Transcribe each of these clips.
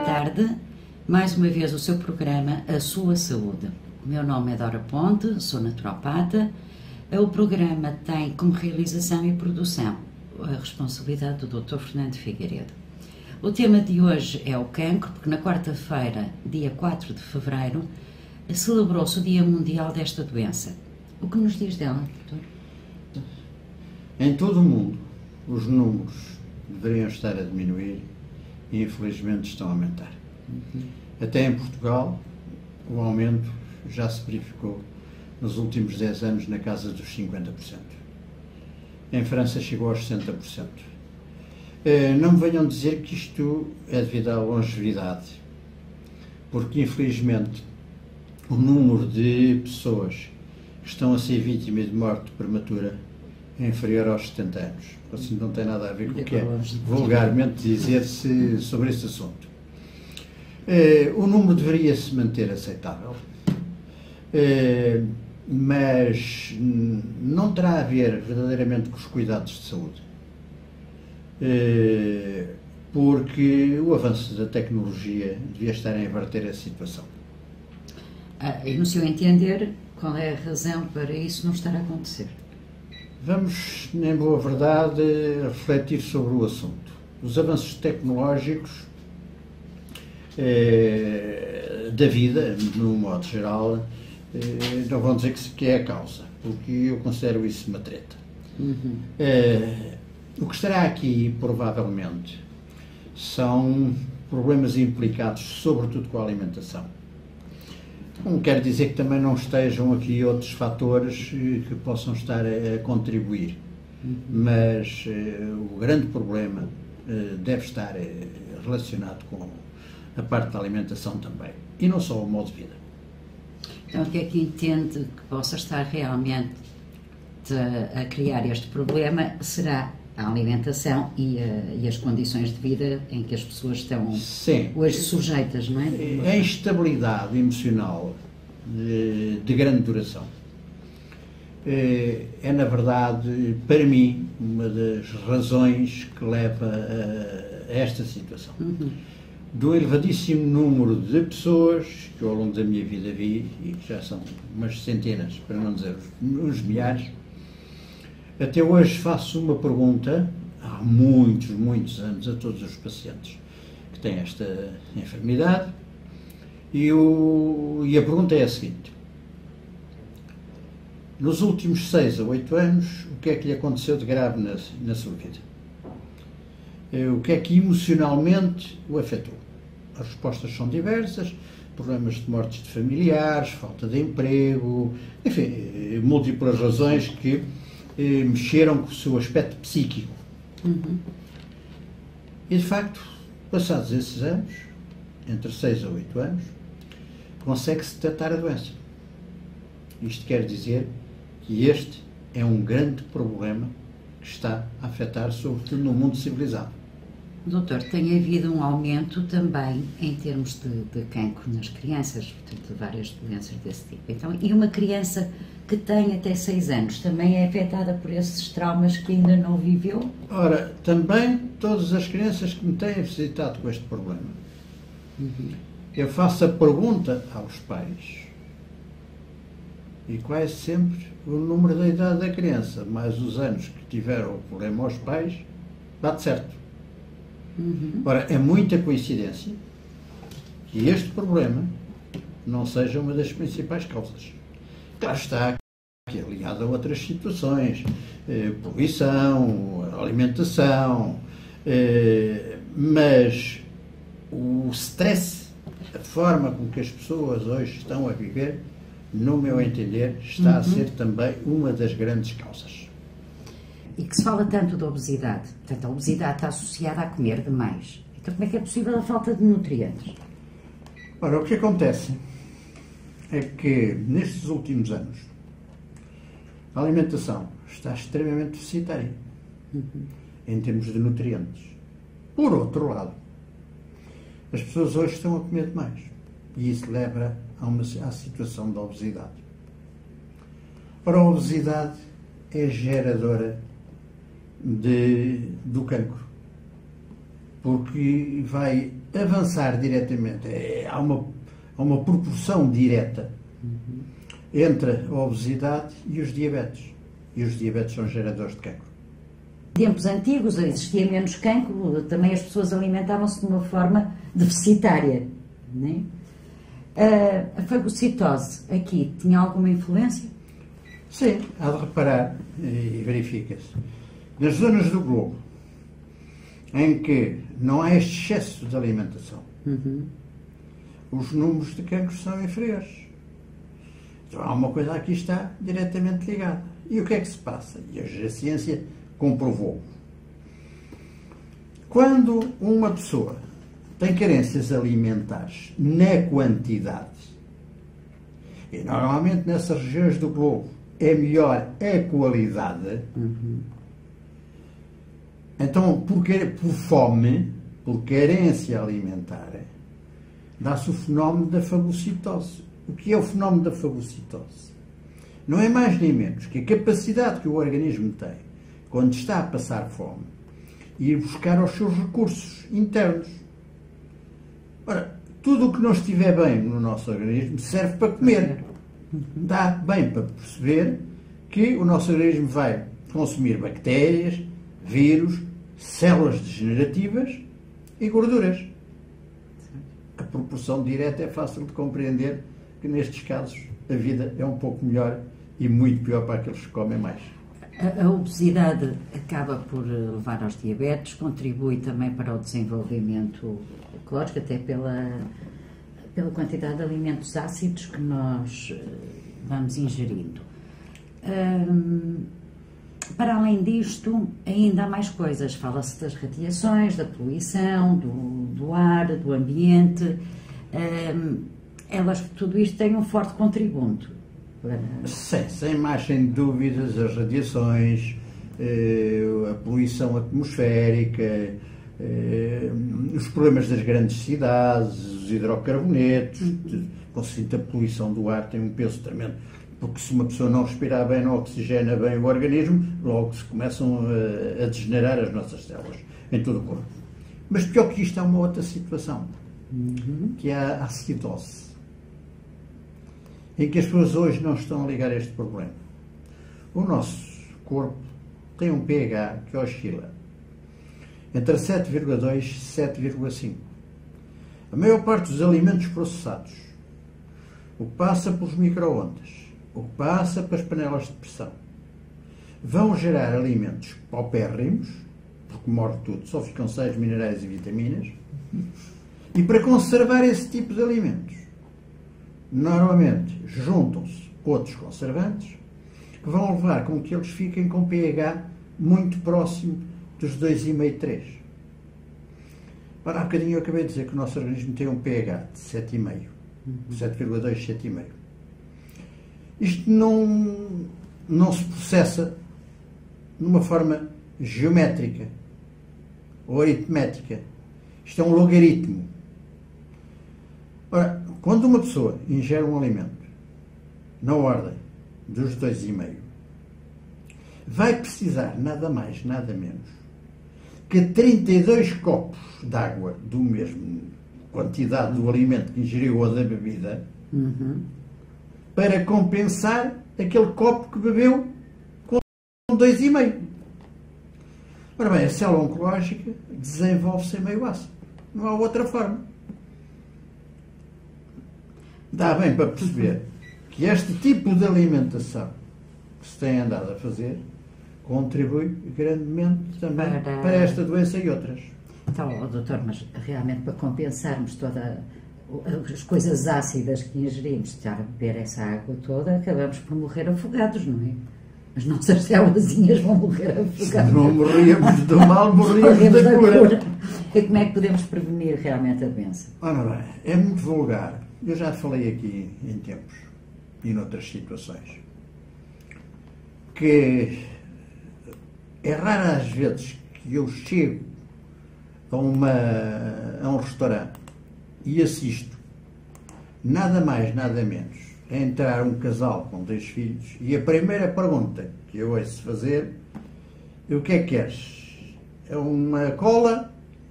tarde. Mais uma vez o seu programa A Sua Saúde. O meu nome é Dora Ponte, sou naturopata. O programa tem como realização e produção a responsabilidade do Dr. Fernando Figueiredo. O tema de hoje é o cancro, porque na quarta-feira, dia 4 de fevereiro, celebrou-se o Dia Mundial desta doença. O que nos diz dela, doutor? Em todo o mundo, os números deveriam estar a diminuir e infelizmente estão a aumentar. Até em Portugal, o aumento já se verificou nos últimos 10 anos na casa dos 50%. Em França chegou aos 60%. Não me venham dizer que isto é devido à longevidade, porque infelizmente o número de pessoas que estão a ser vítimas de morte prematura é inferior aos 70 anos. Assim não tem nada a ver com o que é vulgarmente dizer-se sobre esse assunto. O número deveria se manter aceitável, mas não terá a ver verdadeiramente com os cuidados de saúde, porque o avanço da tecnologia devia estar a inverter a situação. E no seu entender, qual é a razão para isso não estar a acontecer? Vamos, em boa verdade, refletir sobre o assunto. Os avanços tecnológicos da vida, no modo geral, não vão dizer que é a causa, porque eu considero isso uma treta. O que estará aqui, provavelmente, são problemas implicados, sobretudo com a alimentação. Não quer dizer que também não estejam aqui outros fatores que possam estar a contribuir, mas o grande problema deve estar relacionado com a parte da alimentação também, e não só o modo de vida. Então, o que é que entende que possa estar realmente a criar este problema? Será a alimentação e as condições de vida em que as pessoas estão hoje sujeitas, não é? A instabilidade emocional de grande duração é, na verdade, para mim, uma das razões que leva a esta situação. Do elevadíssimo número de pessoas que ao longo da minha vida vi, e que já são umas centenas, para não dizer uns milhares, até hoje faço uma pergunta, há muitos anos, a todos os pacientes que têm esta enfermidade, e a pergunta é a seguinte: nos últimos 6 a 8 anos, o que é que lhe aconteceu de grave na sua vida? O que é que emocionalmente o afetou? As respostas são diversas: problemas de mortes de familiares, falta de emprego, enfim, múltiplas razões que mexeram com o seu aspecto psíquico. E de facto, passados esses anos, entre 6 a 8 anos, consegue-se tratar a doença. Isto quer dizer que este é um grande problema que está a afetar, sobretudo no mundo civilizado. Doutor, tem havido um aumento também em termos de cancro nas crianças, portanto, de várias doenças desse tipo. Então, e uma criança que tem até 6 anos também é afetada por esses traumas que ainda não viveu? Ora, também todas as crianças que me têm visitado com este problema. Eu faço a pergunta aos pais, e quase sempre o número da idade da criança, mais os anos que tiveram o problema aos pais, bate certo. Ora, é muita coincidência que este problema não seja uma das principais causas. Claro está que é ligado a outras situações, poluição, alimentação, mas o stress, a forma com que as pessoas hoje estão a viver, no meu entender, está a ser também uma das grandes causas. E que se fala tanto da obesidade. Portanto, a obesidade está associada a comer demais. Então, como é que é possível a falta de nutrientes? Ora, o que acontece é que, nestes últimos anos, a alimentação está extremamente deficitária em termos de nutrientes. Por outro lado, as pessoas hoje estão a comer demais. E isso leva à situação da obesidade. Ora, a obesidade é geradora do cancro, porque vai avançar diretamente. Há uma proporção direta entre a obesidade e os diabetes. E os diabetes são geradores de cancro. Em tempos antigos existia menos cancro, também as pessoas alimentavam-se de uma forma deficitária. Não é? A fagocitose aqui tinha alguma influência? Sim, há de reparar, e verifica-se, nas zonas do globo em que não há este excesso de alimentação, os números de cancro são inferiores. Então há uma coisa aqui que está diretamente ligada. E o que é que se passa? E hoje a ciência comprovou. Quando uma pessoa tem carências alimentares na quantidade, e normalmente nessas regiões do globo é melhor a qualidade, então por fome, por carência alimentar, dá-se o fenómeno da fagocitose. O que é o fenómeno da fagocitose? Não é mais nem menos que a capacidade que o organismo tem, quando está a passar fome, ir buscar os seus recursos internos. Ora, tudo o que não estiver bem no nosso organismo serve para comer. Dá bem para perceber que o nosso organismo vai consumir bactérias, vírus, células degenerativas e gorduras. A proporção direta é fácil de compreender que nestes casos a vida é um pouco melhor e muito pior para aqueles que comem mais. A obesidade acaba por levar aos diabetes, contribui também para o desenvolvimento ecológico, até pela quantidade de alimentos ácidos que nós vamos ingerindo. Para além disto, ainda há mais coisas. Fala-se das radiações, da poluição, do ar, do ambiente. Tudo isto tem um forte contributo. Sem mais sem dúvidas, as radiações, a poluição atmosférica, os problemas das grandes cidades, os hidrocarbonetos, a poluição do ar tem um peso tremendo, porque se uma pessoa não respirar bem, não oxigena bem o organismo, logo se começam a degenerar as nossas células em todo o corpo. Mas pior que isto há uma outra situação, que é a acidose, em que as pessoas hoje não estão a ligar a este problema. O nosso corpo tem um pH que oscila entre 7,2 e 7,5. A maior parte dos alimentos processados, o que passa pelos micro-ondas, o que passa pelas panelas de pressão, vão gerar alimentos paupérrimos, porque morre tudo, só ficam sais minerais e vitaminas, e para conservar esse tipo de alimentos, normalmente juntam-se outros conservantes que vão levar com que eles fiquem com pH muito próximo dos 2,5 e 3. Ora, há bocadinho eu acabei de dizer que o nosso organismo tem um pH de 7,5, 7,2, 7,5. Isto não se processa numa forma geométrica ou aritmética. Isto é um logaritmo. Ora, quando uma pessoa ingere um alimento na ordem dos 2,5, vai precisar nada mais, nada menos que 32 copos de água do mesmo quantidade do alimento que ingeriu ou da bebida para compensar aquele copo que bebeu com 2,5. Ora bem, a célula oncológica desenvolve-se em meio ácido. Não há outra forma. Dá bem para perceber que este tipo de alimentação que se tem andado a fazer contribui grandemente também para esta doença e outras. Então, doutor, mas realmente para compensarmos todas as coisas ácidas que ingerimos, estar a beber essa água toda, acabamos por morrer afogados, não é? As nossas célulazinhas vão morrer afogadas. Se não morríamos do mal, morríamos da cura. E como é que podemos prevenir realmente a doença? Ora bem, é muito vulgar. Eu já falei aqui em tempos e noutras situações que é raro às vezes que eu chego a um restaurante e assisto nada mais, nada menos a entrar um casal com 2 filhos e a primeira pergunta que eu ouço fazer é: o que é que queres? É uma cola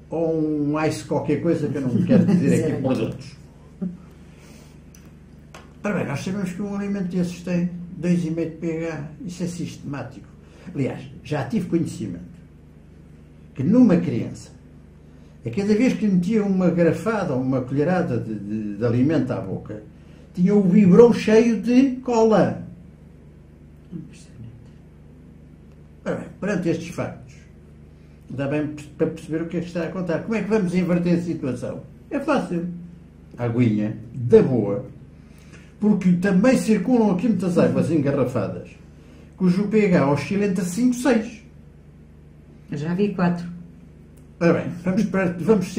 ou um ice qualquer coisa que eu não quero dizer aqui produtos. Ora bem, nós sabemos que um alimento desses tem 2,5 de pH. Isso é sistemático. Aliás, já tive conhecimento que numa criança, a cada vez que metia uma garrafada ou uma colherada de alimento à boca, tinha o biberão cheio de cola. Impressionante. Ora bem, perante estes factos, dá bem para perceber o que é que está a contar. Como é que vamos inverter a situação? É fácil. Aguinha, da boa, porque também circulam aqui muitas águas engarrafadas, cujo pH oscila entre 5 e 6. Eu já vi 4. Ora bem, vamos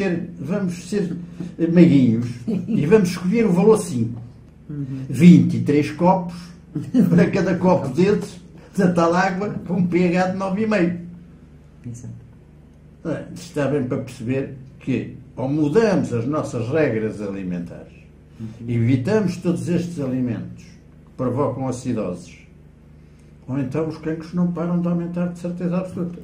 ser meiguinhos e vamos escolher o valor 5. 23 copos para cada copo desses da tal água com um pH de 9,5. Exato. Está bem para perceber que ou mudamos as nossas regras alimentares, evitamos todos estes alimentos que provocam acidoses, ou então os cancros não param de aumentar de certeza absoluta.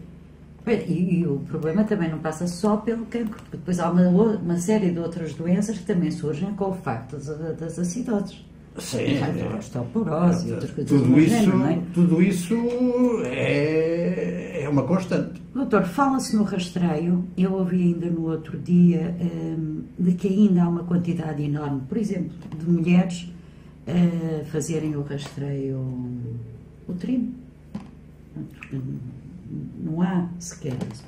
E o problema também não passa só pelo cancro, porque depois há uma série de outras doenças que também surgem com o facto das acidoses. Sim, a osteoporose e outras coisas do género, não é? Tudo isso é uma constante. Doutor, fala-se no rastreio, eu ouvi ainda no outro dia de que ainda há uma quantidade enorme, por exemplo, de mulheres fazerem o rastreio uterino. Não há sequer isso.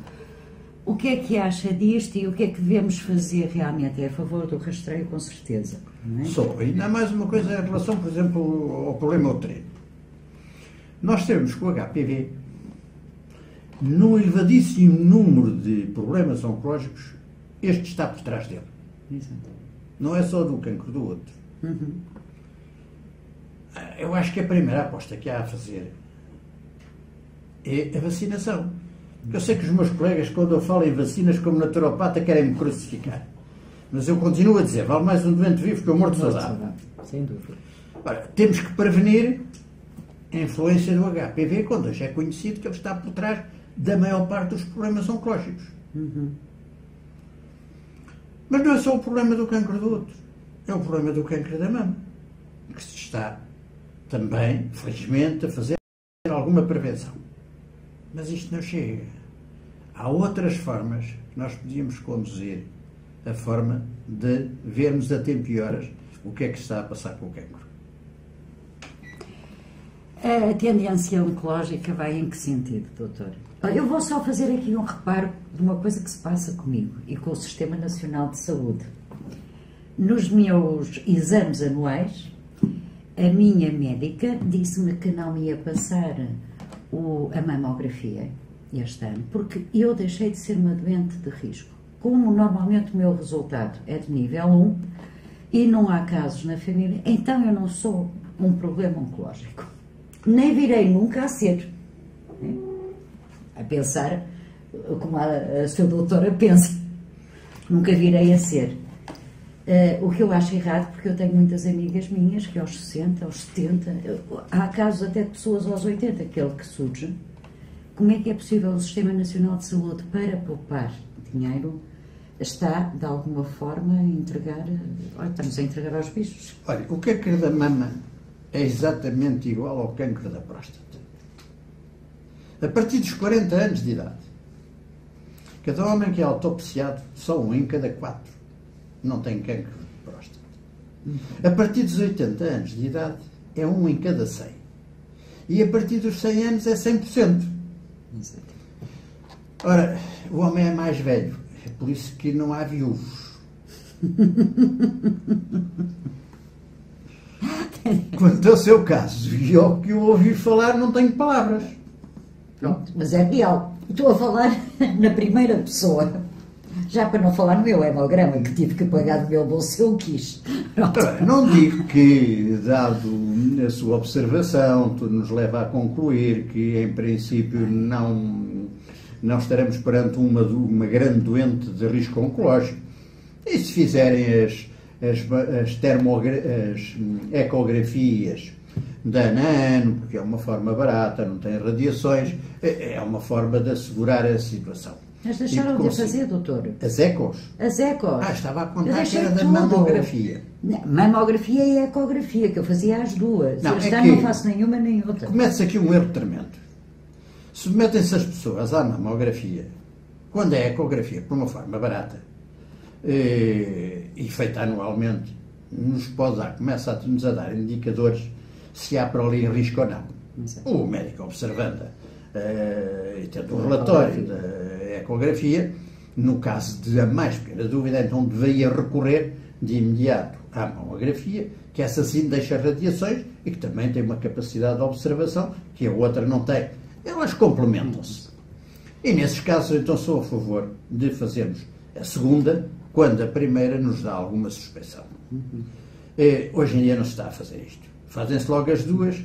O que é que acha disto e o que é que devemos fazer realmente? É a favor do rastreio, com certeza. Não é? Só, ainda há mais uma coisa em relação, por exemplo, ao problema uterino. Nós temos que o HPV, num elevadíssimo número de problemas oncológicos, este está por trás dele. Exato. Não é só do cancro do outro. Uhum. Eu acho que a primeira aposta que há a fazer é a vacinação. Eu sei que os meus colegas, quando eu falo em vacinas como naturopata, querem me crucificar. Mas eu continuo a dizer, vale mais um doente vivo que um morto saudável. Sem dúvida. Ora, temos que prevenir a influência do HPV, quando hoje é conhecido que ele está por trás da maior parte dos problemas oncológicos. Uhum. Mas não é só o problema do cancro do útero, é o problema do cancro da mama, que se está também, felizmente, a fazer alguma prevenção. Mas isto não chega. Há outras formas que nós podíamos conduzir a forma de vermos a tempo e horas o que é que está a passar com o cancro. A tendência oncológica vai em que sentido, doutor? Eu vou só fazer aqui um reparo de uma coisa que se passa comigo e com o Sistema Nacional de Saúde. Nos meus exames anuais, a minha médica disse-me que não ia passar a mamografia este ano, porque eu deixei de ser uma doente de risco. Como normalmente o meu resultado é de nível 1 e não há casos na família, então eu não sou um problema oncológico. Nem virei nunca a ser. A pensar como a sua doutora pensa. Nunca virei a ser. O que eu acho errado, porque eu tenho muitas amigas minhas que aos 60, aos 70, há casos até de pessoas aos 80, aquele que surge. Como é que é possível o Sistema Nacional de Saúde, para poupar dinheiro, está, de alguma forma, a entregar... Olha, estamos a entregar aos bichos. Olha, o cancro da mama é exatamente igual ao cancro da próstata. A partir dos 40 anos de idade, cada homem que é autopsiado, só 1 em cada 4 não tem cancro de próstata. A partir dos 80 anos de idade, é 1 em cada 100. E a partir dos 100 anos é 100%. Ora, o homem é mais velho, é por isso que não há viúvos. Quanto ao seu caso, e ao que eu ouvi falar, não tenho palavras. Pronto, mas é real. Estou a falar na primeira pessoa. Já para não falar no meu hemograma, que tive que pagar do meu bolso, eu quis. Pronto. Não digo que, dado a sua observação, tudo nos leva a concluir que, em princípio, não estaremos perante uma grande doente de risco oncológico. E se fizerem as ecografias de ano a ano, porque é uma forma barata, não tem radiações, é uma forma de assegurar a situação. Mas deixaram de fazer, doutor? As ecos? As ecos. Estava a contar que era da mamografia. Não, mamografia e ecografia, que eu fazia as duas. Não, este ano não faço nenhuma nem outra. Começa aqui um erro tremendo. Submetem-se as pessoas à mamografia, quando é ecografia, por uma forma barata, e feita anualmente, começa-nos a dar indicadores se há para ali risco ou não. Exato. O médico observando e tendo o relatório da ecografia, no caso de a mais pequena dúvida, então deveria recorrer de imediato à mamografia, que essa sim deixa radiações e que também tem uma capacidade de observação que a outra não tem. Elas complementam-se. E nesses casos, então, sou a favor de fazermos a segunda, quando a primeira nos dá alguma suspeição. Hoje em dia não se está a fazer isto. Fazem-se logo as duas,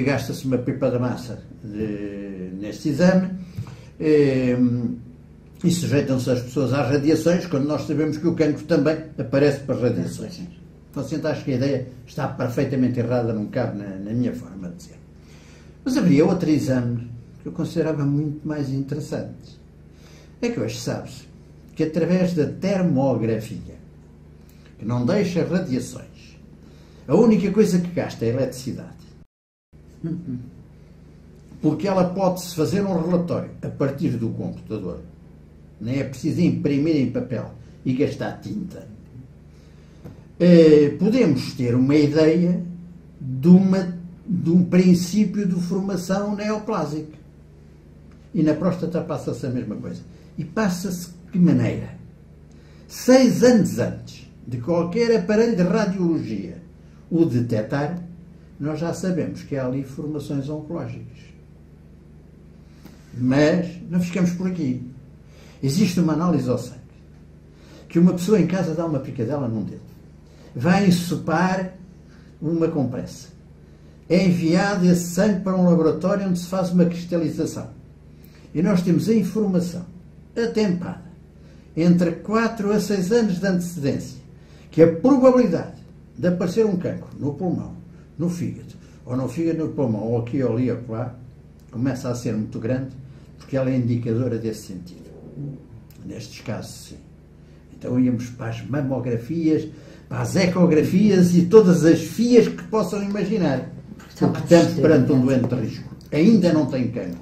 gasta-se uma pipa de massa neste exame, e sujeitam-se as pessoas às radiações, quando nós sabemos que o cancro também aparece para radiações. Portanto, acho que a ideia está perfeitamente errada, não cabe na minha forma de dizer. Mas havia outro exame que eu considerava muito mais interessante. É que hoje sabe-se que através da termografia, que não deixa radiações, a única coisa que gasta é a eletricidade. Porque ela pode-se fazer um relatório a partir do computador. Nem é preciso imprimir em papel e gastar tinta. Podemos ter uma ideia de um princípio de formação neoplásica. E na próstata passa-se a mesma coisa. E passa-se de que maneira? 6 anos antes de qualquer aparelho de radiologia o detectar, nós já sabemos que há ali formações oncológicas. Mas não ficamos por aqui. Existe uma análise ao sangue, que uma pessoa em casa dá uma picadela num dedo, vai ensopar uma compressa, é enviado esse sangue para um laboratório onde se faz uma cristalização. E nós temos a informação atempada, entre 4 a 6 anos de antecedência, que a probabilidade de aparecer um cancro no pulmão, no fígado, ou no fígado, no pulmão, ou aqui, ou ali, ou lá, começa a ser muito grande, porque ela é indicadora desse sentido. Nestes casos, sim. Então íamos para as mamografias, para as ecografias e todas as FIAs que possam imaginar. Porque estamos perante um doente de risco. Ainda não tem cancro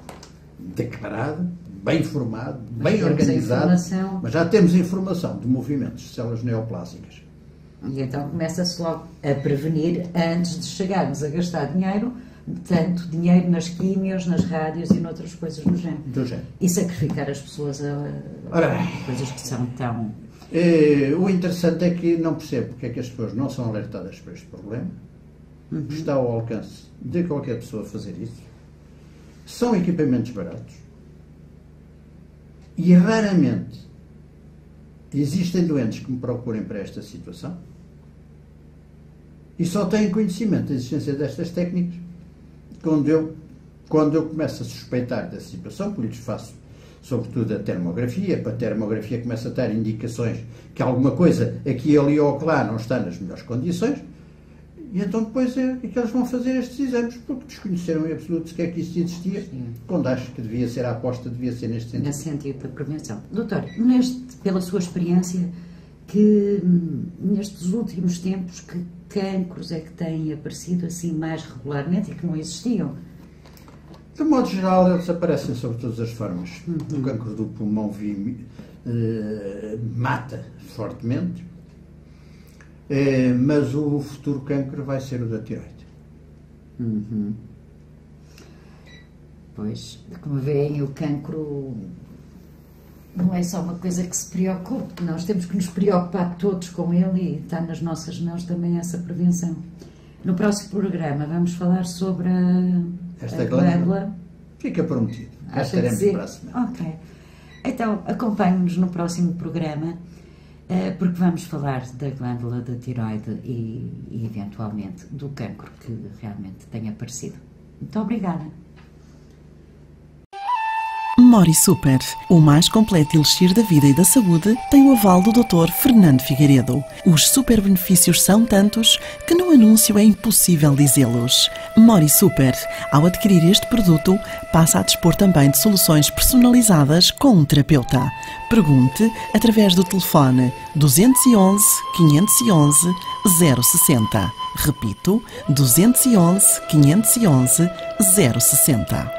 declarado, bem formado, bem organizado, mas já temos informação de movimentos de células neoplásicas. E então começa-se logo a prevenir antes de chegarmos a gastar dinheiro, tanto dinheiro nas químios, nas rádios e noutras coisas do género. E sacrificar as pessoas a coisas que são tão... O interessante é que não percebo porque é que as pessoas não são alertadas para este problema. Está ao alcance de qualquer pessoa fazer isso. São equipamentos baratos. E raramente existem doentes que me procurem para esta situação e só têm conhecimento da existência destas técnicas quando eu começo a suspeitar da situação, por isso faço sobretudo a termografia. Para a termografia começa a ter indicações que alguma coisa aqui, ali ou lá não está nas melhores condições, e então depois é que eles vão fazer estes exames, porque desconheceram em absoluto sequer que isso existia, quando acho que devia ser a aposta, devia ser neste sentido. Nesse sentido da prevenção. Doutor, pela sua experiência, que nestes últimos tempos, que cancros é que têm aparecido assim mais regularmente e que não existiam? De modo geral, eles aparecem sobre todas as formas. O cancro do pulmão mata fortemente, mas o futuro cancro vai ser o da tireoide. Pois, como veem, o cancro não é só uma coisa que se preocupe, nós temos que nos preocupar todos com ele e está nas nossas mãos também essa prevenção. No próximo programa vamos falar sobre esta glândula. Fica prometido. Cá estaremos para a semana. Ok. Então, acompanhe-nos no próximo programa, porque vamos falar da glândula da tireoide e eventualmente do cancro que realmente tem aparecido. Muito obrigada. Mori Super, o mais completo elixir da vida e da saúde, tem o aval do Dr. Fernando Figueiredo. Os super benefícios são tantos que no anúncio é impossível dizê-los. Mori Super, ao adquirir este produto, passa a dispor também de soluções personalizadas com um terapeuta. Pergunte através do telefone 211 511 060. Repito, 211 511 060.